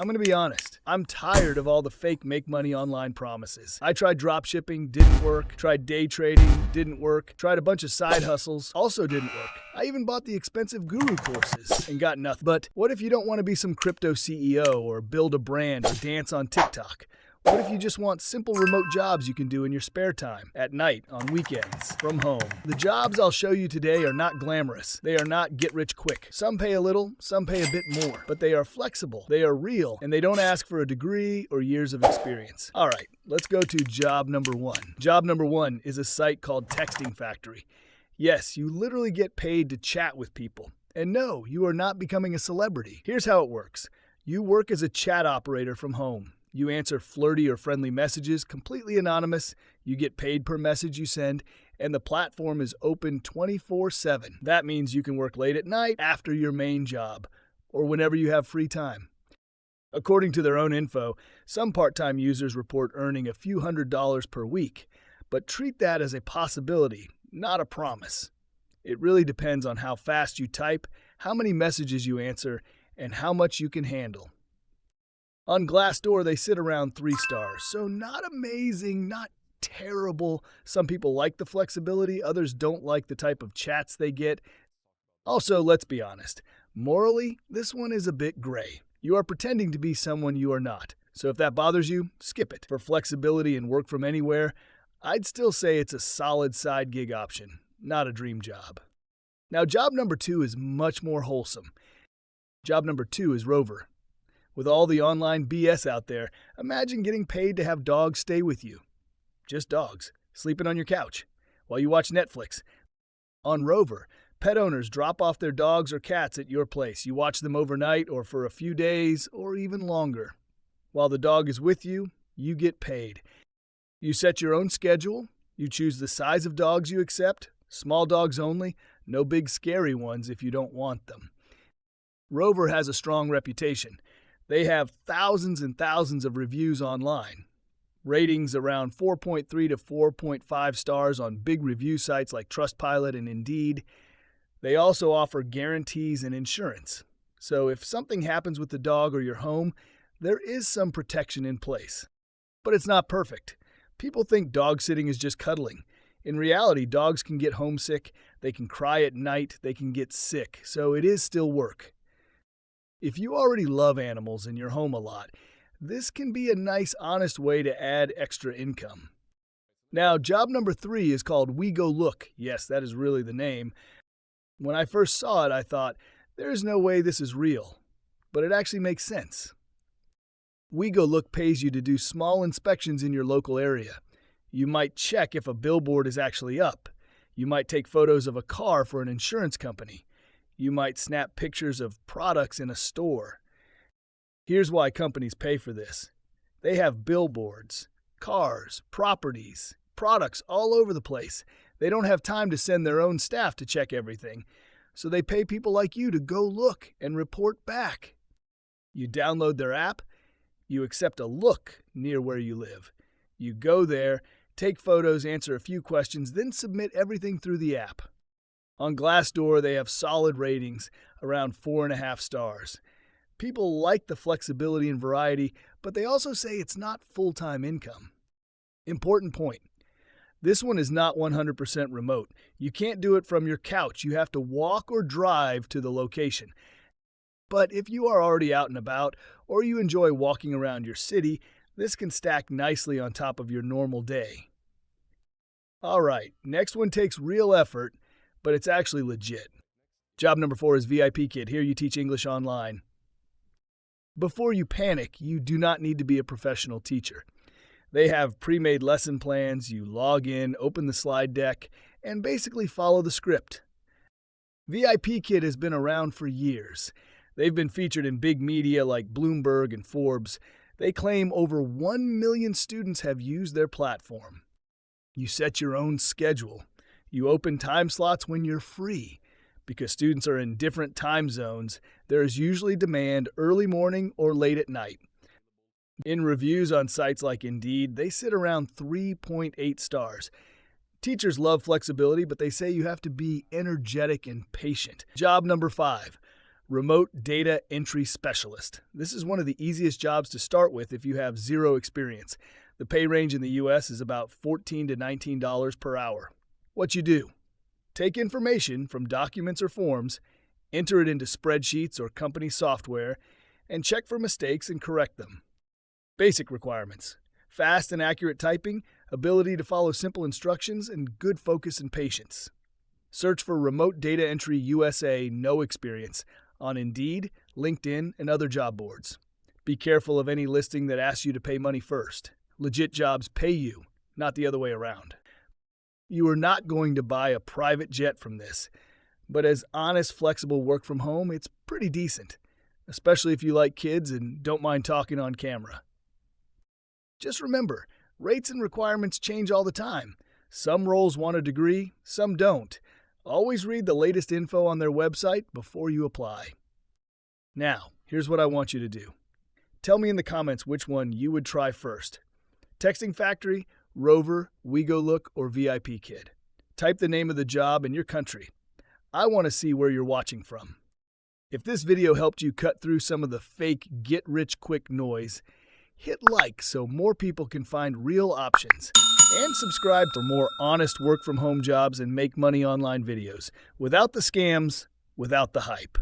I'm gonna be honest. I'm tired of all the fake make money online promises. I tried dropshipping, didn't work. Tried day trading, didn't work. Tried a bunch of side hustles, also didn't work. I even bought the expensive guru courses and got nothing. But what if you don't want to be some crypto CEO or build a brand or dance on TikTok? What if you just want simple remote jobs you can do in your spare time, at night, on weekends, from home? The jobs I'll show you today are not glamorous. They are not get rich quick. Some pay a little, some pay a bit more, but they are flexible, they are real, and they don't ask for a degree or years of experience. All right, let's go to job number one. Job number one is a site called Texting Factory. Yes, you literally get paid to chat with people. And no, you are not becoming a celebrity. Here's how it works. You work as a chat operator from home. You answer flirty or friendly messages, completely anonymous, you get paid per message you send, and the platform is open 24/7. That means you can work late at night after your main job, or whenever you have free time. According to their own info, some part-time users report earning a few $100s per week, but treat that as a possibility, not a promise. It really depends on how fast you type, how many messages you answer, and how much you can handle. On Glassdoor, they sit around 3 stars, so not amazing, not terrible. Some people like the flexibility, others don't like the type of chats they get. Also, let's be honest, morally, this one is a bit gray. You are pretending to be someone you are not, so if that bothers you, skip it. For flexibility and work from anywhere, I'd still say it's a solid side gig option, not a dream job. Now, job number 2 is much more wholesome. Job number 2 is Rover. With all the online BS out there, imagine getting paid to have dogs stay with you. Just dogs, sleeping on your couch, while you watch Netflix. On Rover, pet owners drop off their dogs or cats at your place. You watch them overnight or for a few days or even longer. While the dog is with you, you get paid. You set your own schedule. You choose the size of dogs you accept, small dogs only, no big scary ones if you don't want them. Rover has a strong reputation. They have thousands and thousands of reviews online. Ratings around 4.3 to 4.5 stars on big review sites like Trustpilot and Indeed. They also offer guarantees and insurance. So if something happens with the dog or your home, there is some protection in place. But it's not perfect. People think dog sitting is just cuddling. In reality, dogs can get homesick, they can cry at night, they can get sick, so it is still work. If you already love animals in your home a lot, this can be a nice, honest way to add extra income. Now, job number 3 is called WeGoLook. Yes, that is really the name. When I first saw it, I thought, there's no way this is real. But it actually makes sense. WeGoLook pays you to do small inspections in your local area. You might check if a billboard is actually up. You might take photos of a car for an insurance company. You might snap pictures of products in a store. Here's why companies pay for this. They have billboards, cars, properties, products all over the place. They don't have time to send their own staff to check everything, so they pay people like you to go look and report back. You download their app, you accept a look near where you live. You go there, take photos, answer a few questions, then submit everything through the app. On Glassdoor, they have solid ratings, around 4.5 stars. People like the flexibility and variety, but they also say it's not full-time income. Important point. This one is not 100% remote. You can't do it from your couch. You have to walk or drive to the location. But if you are already out and about, or you enjoy walking around your city, this can stack nicely on top of your normal day. All right, next one takes real effort, but it's actually legit. Job number 4 is VIPKid. Here you teach English online. Before you panic, you do not need to be a professional teacher. They have pre-made lesson plans. You log in, open the slide deck, and basically follow the script. VIPKid has been around for years. They've been featured in big media like Bloomberg and Forbes. They claim over 1 million students have used their platform. You set your own schedule. You open time slots when you're free. Because students are in different time zones, there is usually demand early morning or late at night. In reviews on sites like Indeed, they sit around 3.8 stars. Teachers love flexibility, but they say you have to be energetic and patient. Job number 5. Remote Data Entry Specialist. This is one of the easiest jobs to start with if you have zero experience. The pay range in the US is about $14 to $19 per hour. What you do: take information from documents or forms, enter it into spreadsheets or company software, and check for mistakes and correct them. Basic requirements: fast and accurate typing, ability to follow simple instructions, and good focus and patience. Search for Remote Data Entry USA No Experience on Indeed, LinkedIn, and other job boards. Be careful of any listing that asks you to pay money first. Legit jobs pay you, not the other way around. You are not going to buy a private jet from this, but as honest, flexible work from home, it's pretty decent, especially if you like kids and don't mind talking on camera. Just remember, rates and requirements change all the time. Some roles want a degree, some don't. Always read the latest info on their website before you apply. Now, here's what I want you to do. Tell me in the comments which one you would try first: Texting Factory, Rover, WeGoLook, or VIPKid. Type the name of the job and your country. I want to see where you're watching from. If this video helped you cut through some of the fake get-rich-quick noise, hit like so more people can find real options. And subscribe for more honest work-from-home jobs and make money online videos. Without the scams, without the hype.